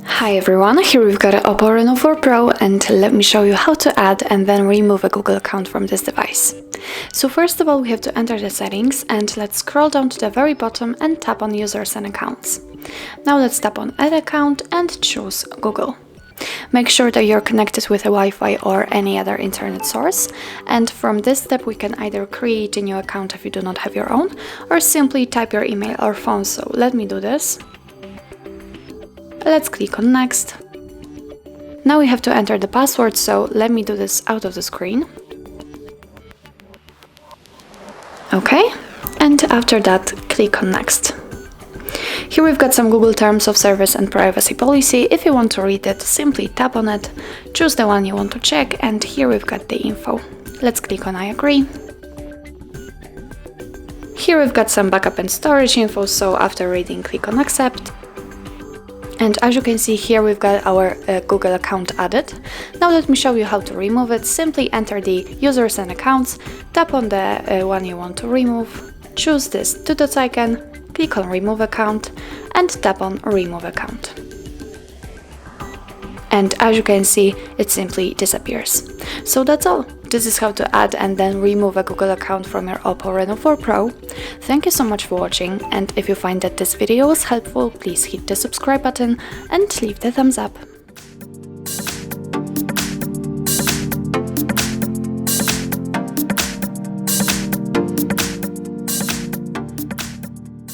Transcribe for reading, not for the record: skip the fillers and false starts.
Hi everyone, here we've got an OPPO Reno4 Pro, and let me show you how to add and then remove a Google account from this device. So first of all, we have to enter the settings, and let's scroll down to the very bottom and tap on users and accounts. Now let's tap on add account and choose Google. Make sure that you're connected with a Wi-Fi or any other internet source, and from this step we can either create a new account if you do not have your own, or simply type your email or phone. So let me do this. Let's click on next. Now we have to enter the password, so let me do this out of the screen. Okay, and after that click on next. Here we've got some Google Terms of Service and Privacy Policy. If you want to read it, simply tap on it, choose the one you want to check, and here we've got the info. Let's click on I agree. Here we've got some backup and storage info, so after reading, click on accept. And as you can see here, we've got our Google account added. Now let me show you how to remove it. Simply enter the users and accounts, tap on the one you want to remove, choose this two-dot icon, click on remove account and tap on remove account. And as you can see, it simply disappears. So that's all. This is how to add and then remove a Google account from your OPPO Reno4 Pro. Thank you so much for watching, and if you find that this video was helpful, please hit the subscribe button and leave the thumbs up.